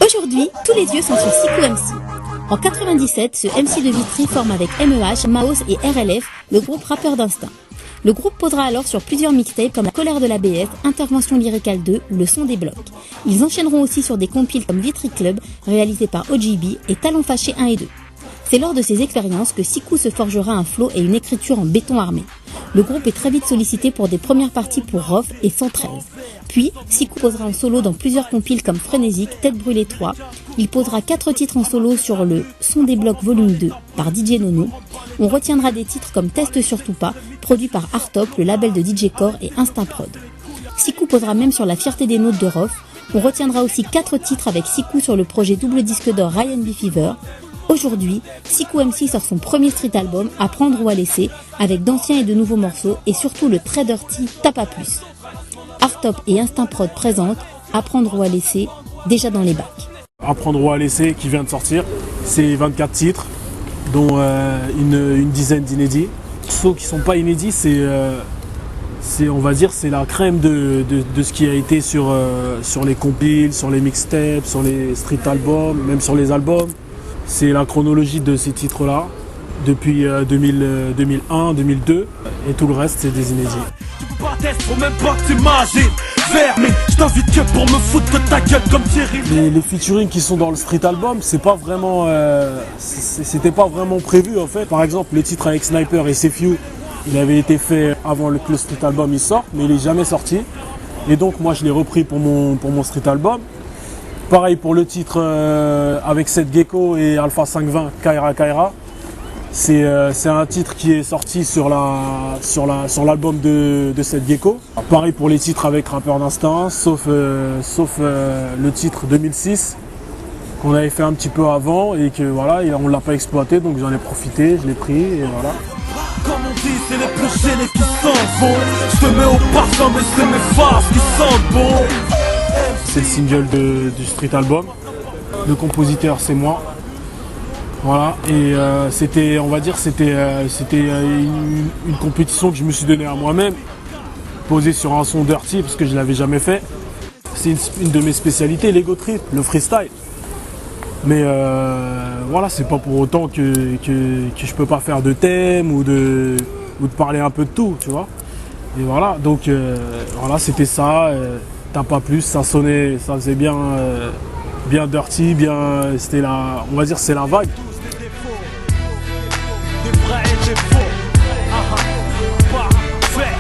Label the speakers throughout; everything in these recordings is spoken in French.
Speaker 1: Aujourd'hui, tous les yeux sont sur Sikou MC. En 97, ce MC de Vitry forme avec MEH, Maos et RLF le groupe Rappeur d'Instinct. Le groupe posera alors sur plusieurs mixtapes comme La colère de la BF, Intervention lyricale 2 ou Le son des blocs. Ils enchaîneront aussi sur des compiles comme Vitry Club, réalisé par OGB, et Talons fâchés 1 et 2. C'est lors de ces expériences que Sikou se forgera un flow et une écriture en béton armé. Le groupe est très vite sollicité pour des premières parties pour Rof et 113. Puis, Sikou posera en solo dans plusieurs compiles comme Frénésique, Tête brûlée 3. Il posera 4 titres en solo sur le Son des blocs volume 2 par DJ Nono. On retiendra des titres comme Teste surtout pas, produit par Artop, le label de DJ Core et Instinct Prod. Sikou posera même sur La fierté des notes de Rof. On retiendra aussi 4 titres avec Sikou sur le projet double disque d'or Ryan B Fever. Aujourd'hui, Sikou MC sort son premier street album, À prendre ou à laisser, avec d'anciens et de nouveaux morceaux, et surtout le très dirty Tape à plus. Artop et Instinct Prod présentent À prendre ou à laisser, déjà dans les bacs.
Speaker 2: À prendre ou à laisser, qui vient de sortir, c'est 24 titres, dont une dizaine d'inédits. Ceux qui sont pas inédits, on va dire, c'est la crème de ce qui a été sur les compiles, sur les mixtapes, sur les street albums, même sur les albums. C'est la chronologie de ces titres-là, depuis 2001, 2002, et tout le reste, c'est des inédits.
Speaker 3: Tu peux pas tester, même pas que t'imagines. Mais je t'invite que pour me foutre de ta gueule comme Thierry.
Speaker 2: Les featuring qui sont dans le street album, c'est pas vraiment, c'était pas vraiment prévu en fait. Par exemple, le titre avec Sniper et Sefiu, il avait été fait avant que le street album il sorte, mais il est jamais sorti. Et donc moi je l'ai repris pour mon street album. Pareil pour le titre avec Seth Gecko et Alpha 520, Kaira Kaira. C'est un titre qui est sorti sur l'album de Seth Gecko. Pareil pour les titres avec Rappeur d'Instinct, sauf le titre 2006 qu'on avait fait un petit peu avant et que voilà, on l'a pas exploité, donc j'en ai profité, je l'ai pris et voilà.
Speaker 3: Comme on dit, c'est les plus gênés qui sentent bon. Je te mets au parfum, mais c'est mes faces qui sentent bon.
Speaker 2: C'est le single du street album. Le compositeur, c'est moi. Voilà, et c'était une compétition que je me suis donnée à moi-même, posée sur un son dirty parce que je l'avais jamais fait. C'est une de mes spécialités, l'ego trip, le freestyle. Mais voilà, c'est pas pour autant que je peux pas faire de thème ou de parler un peu de tout, tu vois. Et voilà, donc voilà, c'était ça. T'as pas plus, ça sonnait, ça faisait bien dirty, c'était on va dire c'est la vague.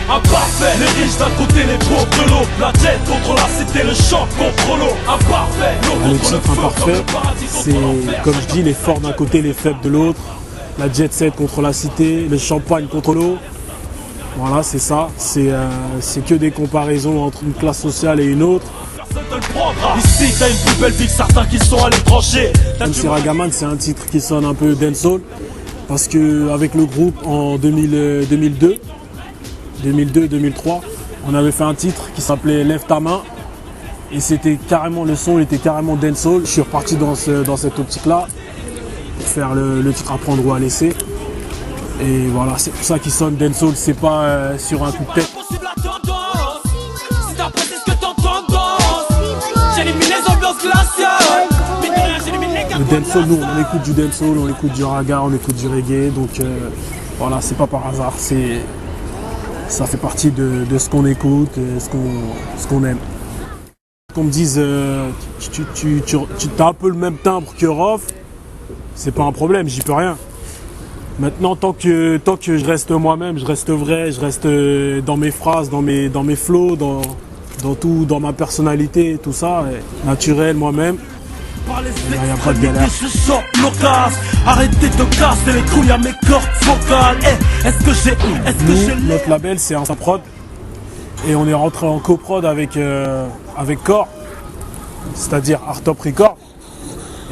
Speaker 3: Imparfait, les riches d'un côté, les pauvres de l'autre. La jet contre la cité, le choc contre l'eau. Imparfait,
Speaker 2: le titre Imparfait, c'est comme je dis, les forts d'un côté, les faibles de l'autre. La jet set contre la cité, le champagne contre l'eau. Voilà, c'est ça, c'est que des comparaisons entre une classe sociale et une autre.
Speaker 3: Ici, t'as une plus belle vie que certains qui sont à l'étranger.
Speaker 2: MC Ragaman, c'est un titre qui sonne un peu dancehall parce qu'avec le groupe en 2002-2003, on avait fait un titre qui s'appelait Lève ta main et c'était carrément, le son était carrément dancehall. Je suis reparti dans cette optique-là pour faire le titre À prendre ou à laisser. Et voilà, c'est pour ça qu'il sonne dancehall, c'est pas sur un coup de tête. Le dancehall, nous on écoute du dancehall, on écoute du raga, on écoute du reggae, donc voilà, c'est pas par hasard, ça fait partie de ce qu'on écoute, ce qu'on aime. Qu'on me dise tu as un peu le même timbre que Rof, c'est pas un problème, j'y peux rien. Maintenant, tant que je reste moi-même, je reste vrai, je reste dans mes phrases, dans mes flows, dans tout, dans ma personnalité, tout ça, naturel moi-même, il n'y a pas de galère.
Speaker 3: Arrêtez de casser les couilles à mes cordes vocales.
Speaker 2: Nous, notre label, c'est Instinct Prod, et on est rentré en coprod avec Core, c'est-à-dire Artop Record.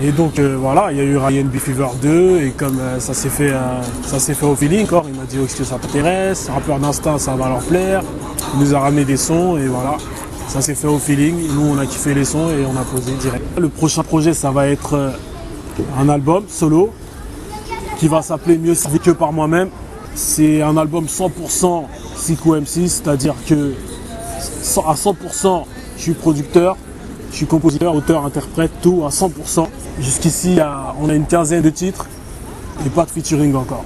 Speaker 2: Et donc voilà, il y a eu Ryan B Fever 2 et comme ça s'est fait au feeling, Core, il m'a dit est-ce que ça t'intéresse, Rappeur d'Instinct ça va leur plaire, il nous a ramené des sons et voilà, ça s'est fait au feeling, nous on a kiffé les sons et on a posé direct. Le prochain projet ça va être un album solo qui va s'appeler Mieux servi que par moi-même. C'est un album 100% Sikou MC, c'est-à-dire que à 100% je suis producteur, je Je suis compositeur, auteur, interprète, tout à 100%. Jusqu'ici, on a une quinzaine de titres et pas de featuring encore.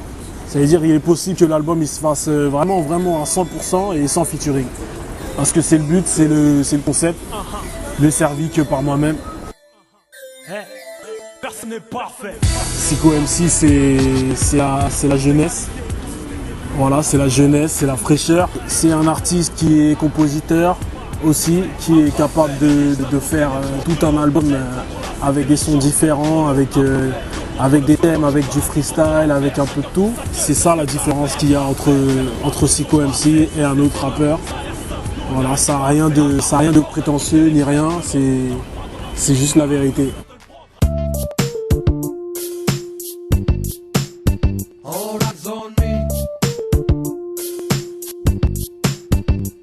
Speaker 2: Ça veut dire qu'il est possible que l'album il se fasse vraiment à 100% et sans featuring. Parce que c'est le but, c'est le concept, ne servi que par moi-même.
Speaker 3: Personne n'est parfait.
Speaker 2: Sicko MC, c'est la jeunesse. Voilà, c'est la jeunesse, c'est la fraîcheur. C'est un artiste qui est compositeur aussi, qui est capable de faire tout un album avec des sons différents, avec des thèmes, avec du freestyle, avec un peu de tout. C'est ça la différence qu'il y a entre Sicko MC et un autre rappeur. Voilà, ça n'a rien de prétentieux ni rien, c'est juste la vérité.
Speaker 4: All eyes on me.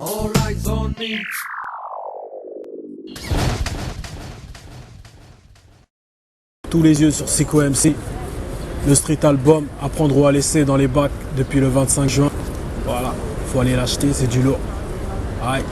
Speaker 4: All eyes on me.
Speaker 2: Tous les yeux sur Sicko MC. Le street album à prendre ou à laisser dans les bacs depuis le 25 juin. Voilà, faut aller l'acheter, c'est du lourd. Aïe.